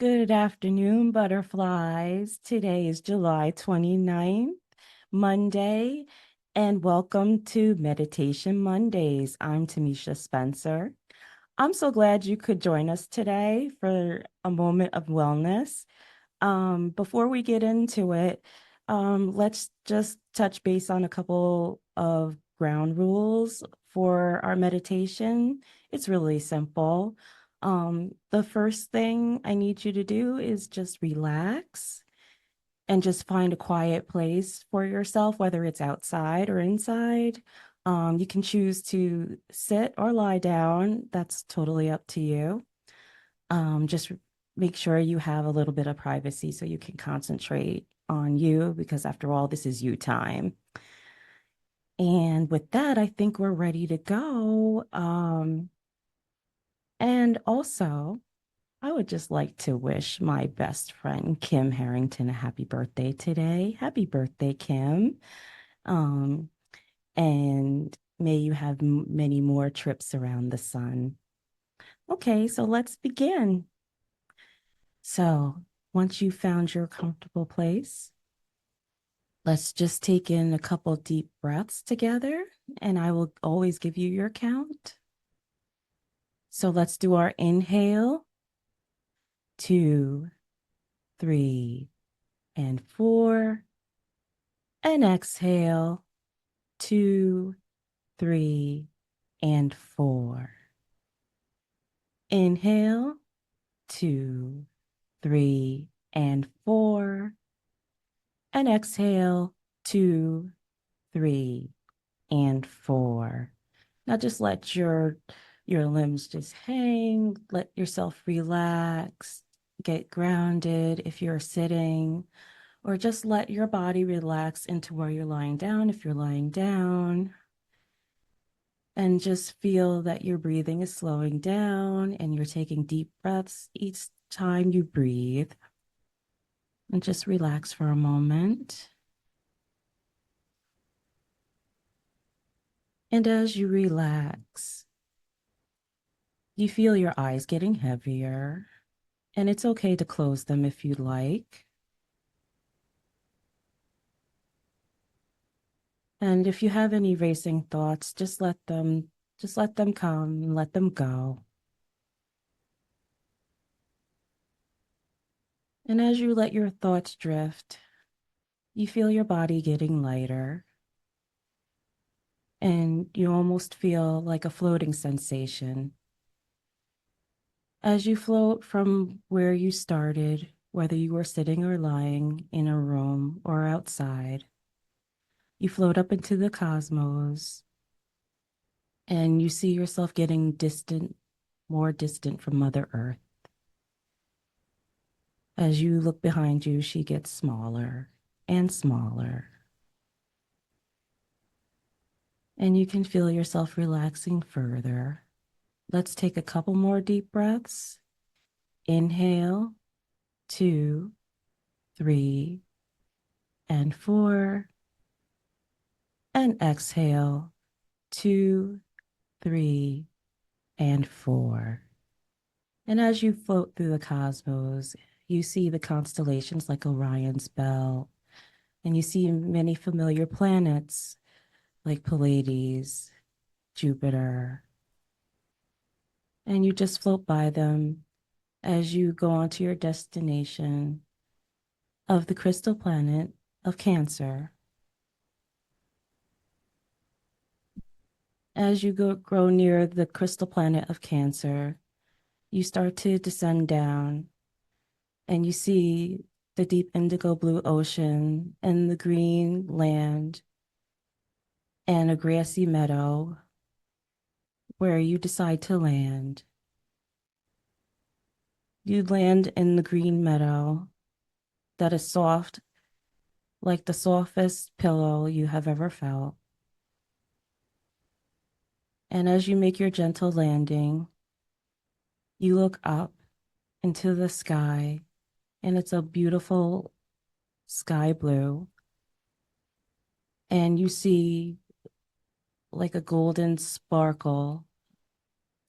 Good afternoon, butterflies. Today is July 29th, Monday, and welcome to Meditation Mondays. I'm Tomicia Spencer. I'm so glad you could join us today for a moment of wellness. Before we get into it, let's just touch base on a couple of ground rules for our meditation. It's really simple. The first thing I need you to do is just relax and just find a quiet place for yourself, whether it's outside or inside. You can choose to sit or lie down. That's totally up to you. Just make sure you have a little bit of privacy so you can concentrate on you, because after all, this is you time. And with that, I think we're ready to go. And also, I would just like to wish my best friend, Kim Harrington, a happy birthday today. Happy birthday, Kim. Um, and may you have many more trips around the sun. Okay, so let's begin. So once you found your comfortable place, let's just take in a couple deep breaths together, and I will always give you your count. So let's do our inhale, 2, 3, and 4, and exhale, 2, 3, and 4. Inhale, 2, 3, and 4, and exhale, 2, 3, and 4. Now just let your limbs just hang, let yourself relax, get grounded if you're sitting, or just let your body relax into where you're lying down if you're lying down. And just feel that your breathing is slowing down and you're taking deep breaths each time you breathe. And just relax for a moment. And as you relax, you feel your eyes getting heavier, and it's okay to close them if you'd like. And if you have any racing thoughts, just let them come and let them go. And as you let your thoughts drift, you feel your body getting lighter, and you almost feel like a floating sensation. As you float from where you started, whether you were sitting or lying in a room or outside, you float up into the cosmos, and you see yourself getting distant, more distant from Mother Earth. As you look behind you, she gets smaller and smaller. And you can feel yourself relaxing further. Let's take a couple more deep breaths. Inhale, 2, 3, and 4. And exhale, 2, 3, and 4. And as you float through the cosmos, you see the constellations like Orion's belt, and you see many familiar planets like Pleiades, Jupiter, and you just float by them as you go on to your destination of the crystal planet of Cancer. As you grow near the crystal planet of Cancer, you start to descend down, and you see the deep indigo blue ocean and the green land and a grassy meadow where you decide to land. You land in the green meadow that is soft, like the softest pillow you have ever felt. And as you make your gentle landing, you look up into the sky, and it's a beautiful sky blue. And you see like a golden sparkle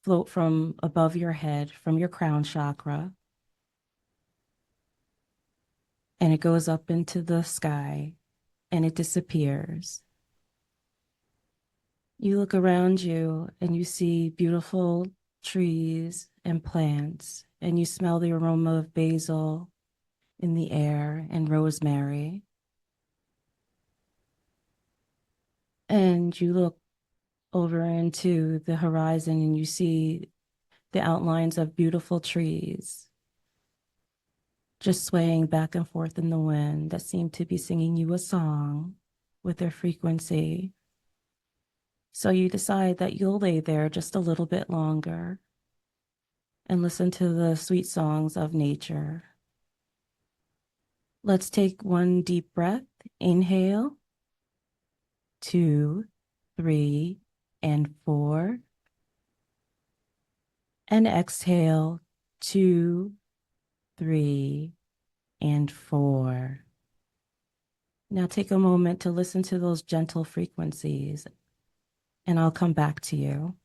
float from above your head, from your crown chakra. and it goes up into the sky and it disappears. You look around you and you see beautiful trees and plants, and you smell the aroma of basil in the air and rosemary. And you look over into the horizon and you see the outlines of beautiful trees just swaying back and forth in the wind that seem to be singing you a song with their frequency. So you decide that you'll lay there just a little bit longer and listen to the sweet songs of nature. Let's take one deep breath. Inhale, 2, 3, and 4. And exhale, 2, 3, and 4. Now take a moment to listen to those gentle frequencies, and I'll come back to you.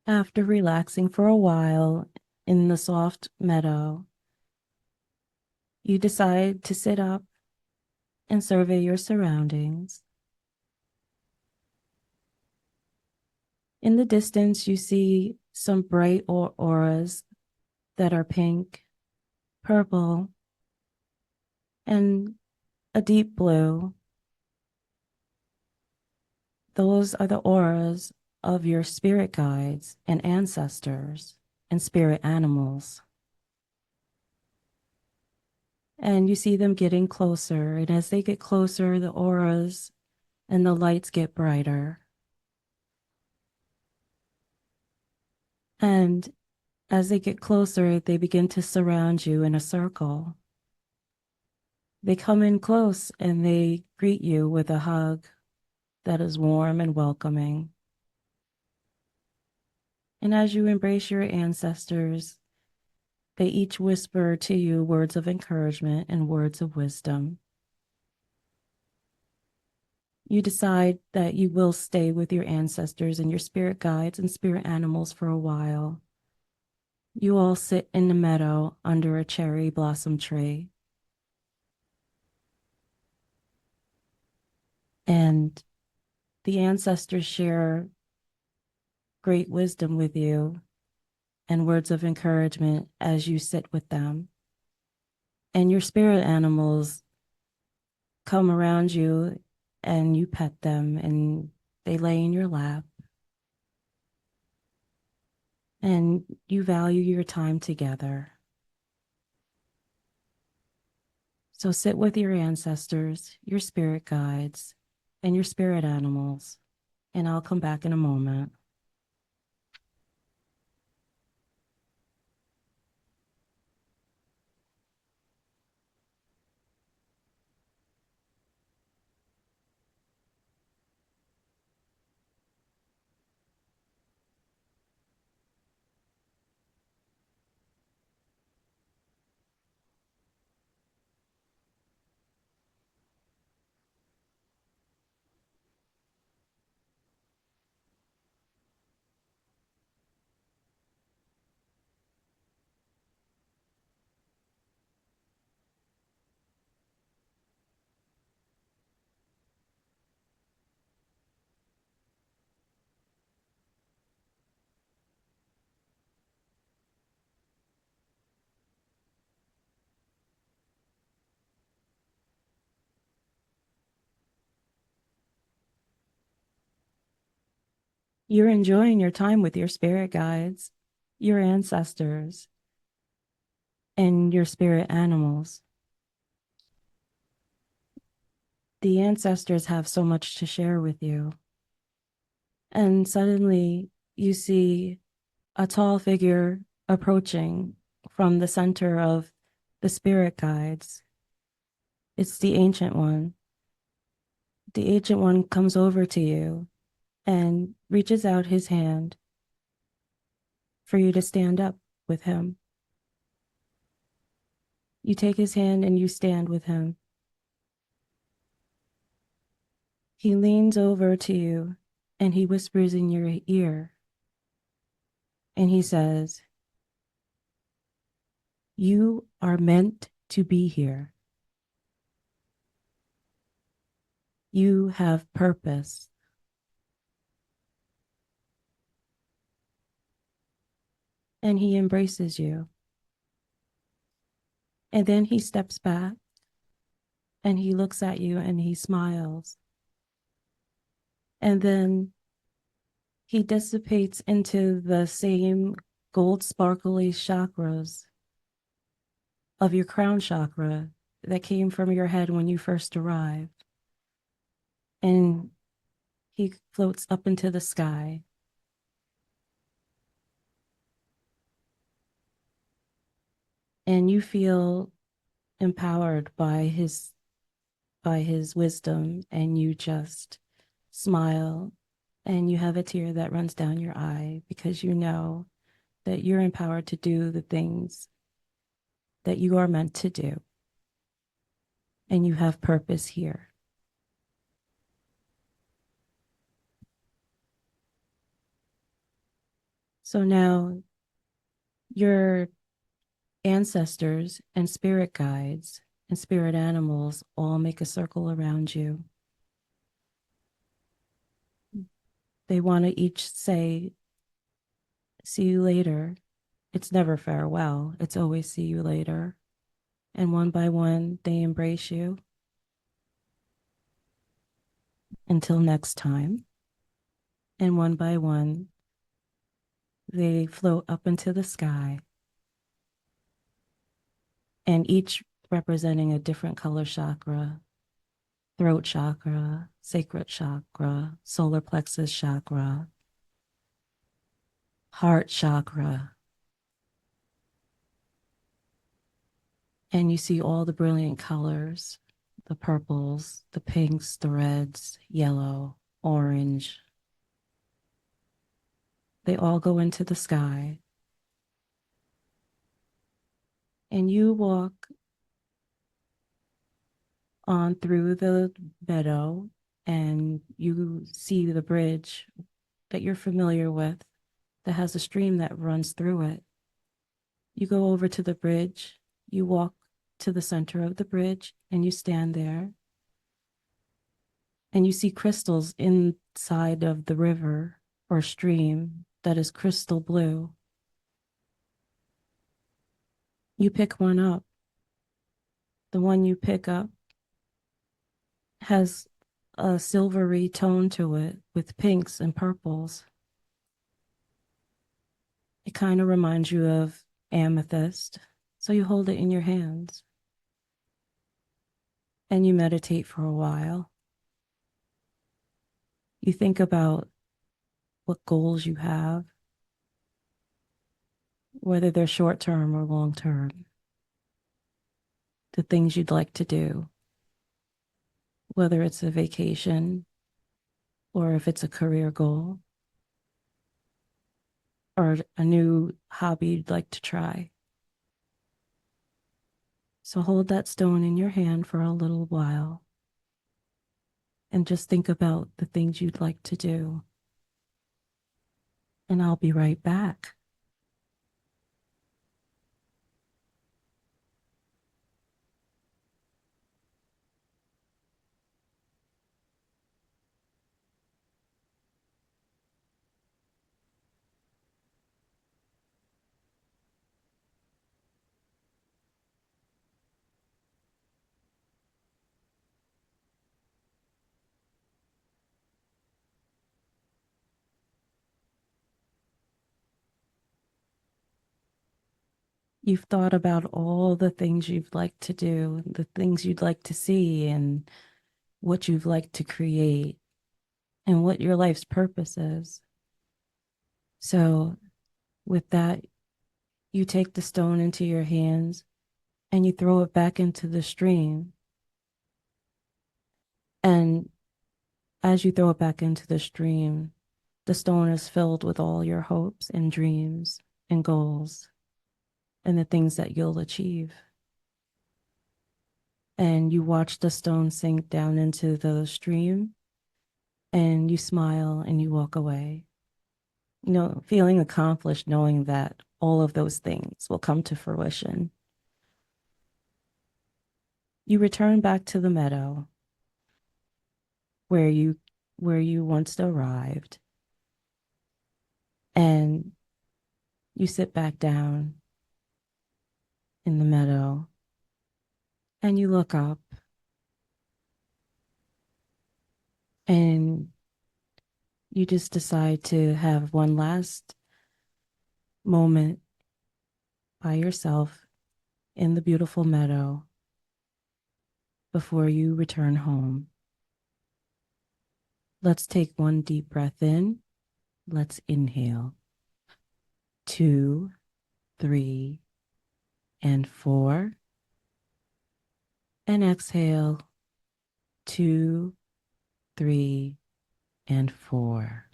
After relaxing for a while in the soft meadow, you decide to sit up and survey your surroundings. In the distance, you see some bright auras that are pink, purple, and a deep blue. Those are the auras of your spirit guides and ancestors and spirit animals. And you see them getting closer. And as they get closer, the auras and the lights get brighter. And as they get closer, they begin to surround you in a circle. They come in close and they greet you with a hug that is warm and welcoming. And as you embrace your ancestors, they each whisper to you words of encouragement and words of wisdom. You decide that you will stay with your ancestors and your spirit guides and spirit animals for a while. You all sit in the meadow under a cherry blossom tree. And the ancestors share great wisdom with you and words of encouragement as you sit with them. And your spirit animals come around you and you pet them and they lay in your lap. And you value your time together. So sit with your ancestors, your spirit guides, and your spirit animals, and I'll come back in a moment. You're enjoying your time with your spirit guides, your ancestors, and your spirit animals. The ancestors have so much to share with you. And suddenly you see a tall figure approaching from the center of the spirit guides. It's the Ancient One. The Ancient One comes over to you and reaches out his hand for you to stand up with him. You take his hand and you stand with him. He leans over to you and he whispers in your ear and he says, "You are meant to be here. You have purpose." And he embraces you. And then he steps back and he looks at you and he smiles. And then he dissipates into the same gold sparkly chakras of your crown chakra that came from your head when you first arrived. And he floats up into the sky. And you feel empowered by his wisdom, and you just smile and you have a tear that runs down your eye because you know that you're empowered to do the things that you are meant to do and you have purpose here. So now your ancestors and spirit guides and spirit animals all make a circle around you. They want to each say, "See you later." It's never farewell, it's always "see you later." And one by one, they embrace you until next time. And one by one, they float up into the sky, and each representing a different color chakra: throat chakra, sacral chakra, solar plexus chakra, heart chakra. And you see all the brilliant colors: the purples, the pinks, the reds, yellow, orange. They all go into the sky. And you walk on through the meadow and you see the bridge that you're familiar with that has a stream that runs through it. You go over to the bridge, you walk to the center of the bridge, and you stand there. And you see crystals inside of the river or stream that is crystal blue. You pick one up. The one you pick up has a silvery tone to it with pinks and purples. It kind of reminds you of amethyst. So you hold it in your hands and you meditate for a while. You think about what goals you have, whether they're short term or long term, the things you'd like to do, whether it's a vacation or if it's a career goal or a new hobby you'd like to try. So hold that stone in your hand for a little while and just think about the things you'd like to do. And I'll be right back. You've thought about all the things you'd like to do, the things you'd like to see, and what you'd like to create, and what your life's purpose is. So, with that, you take the stone into your hands and you throw it back into the stream. And as you throw it back into the stream, the stone is filled with all your hopes and dreams and goals and the things that you'll achieve. And you watch the stone sink down into the stream and you smile and you walk away, feeling accomplished, knowing that all of those things will come to fruition. You return back to the meadow where you once arrived, and you sit back down in the meadow and you look up and you just decide to have one last moment by yourself in the beautiful meadow before you return home. Let's take one deep breath in. Let's inhale. 2, 3, and 4. And exhale. 2, 3, and 4.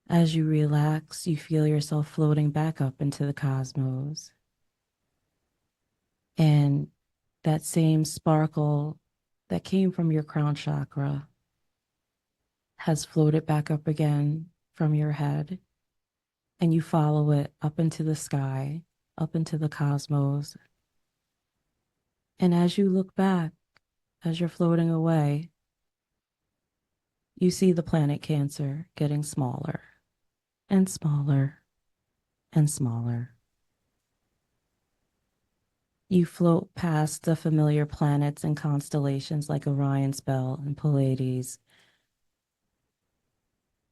As you relax, you feel yourself floating back up into the cosmos. And that same sparkle that came from your crown chakra has floated back up again from your head. And you follow it up into the sky, up into the cosmos. And as you look back, as you're floating away, you see the planet Cancer getting smaller and smaller and smaller. You float past the familiar planets and constellations like Orion's Belt and Pleiades,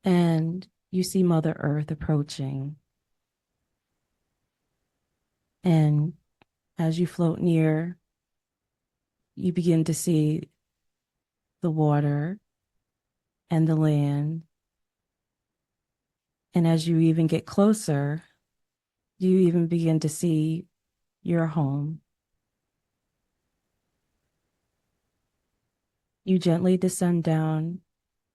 and you see Mother Earth approaching. And as you float near, you begin to see the water and the land. And as you even get closer, you even begin to see your home. You gently descend down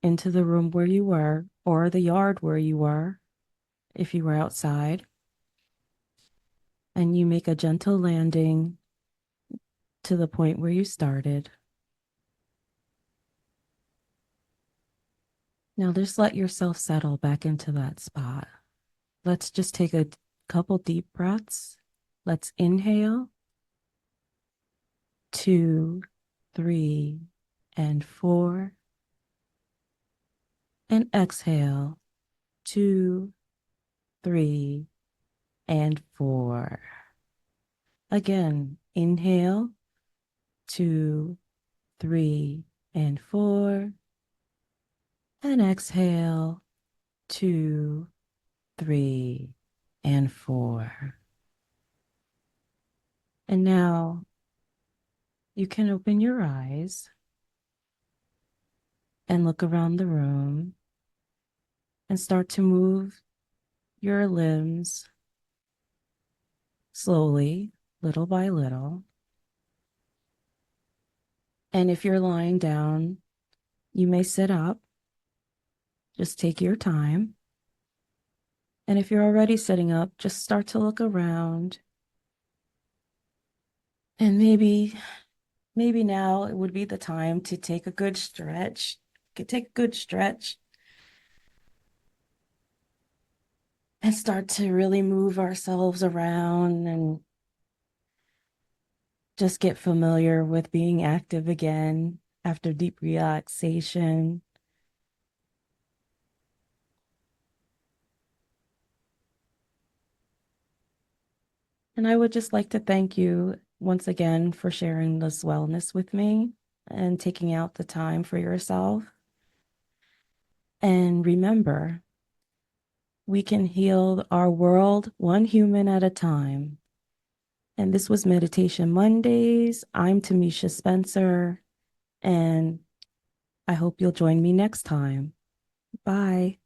into the room where you were, or the yard where you were, if you were outside. And you make a gentle landing to the point where you started. Now just let yourself settle back into that spot. Let's just take a couple deep breaths. Let's inhale. 2, 3, and 4. And exhale. 2, 3, and 4. Again, inhale. 2, 3, and 4. And exhale. 2, 3, and 4. And now you can open your eyes and look around the room and start to move your limbs slowly, little by little. And if you're lying down, you may sit up. Just take your time. And if you're already sitting up, just start to look around. And maybe now it would be the time to take a good stretch. Take a good stretch and start to really move ourselves around and just get familiar with being active again after deep relaxation. And I would just like to thank you once again for sharing this wellness with me and taking out the time for yourself. And remember, We can heal our world one human at a time. And this was Meditation Mondays. I'm Tomicia Spencer, and I hope you'll join me next time. Bye.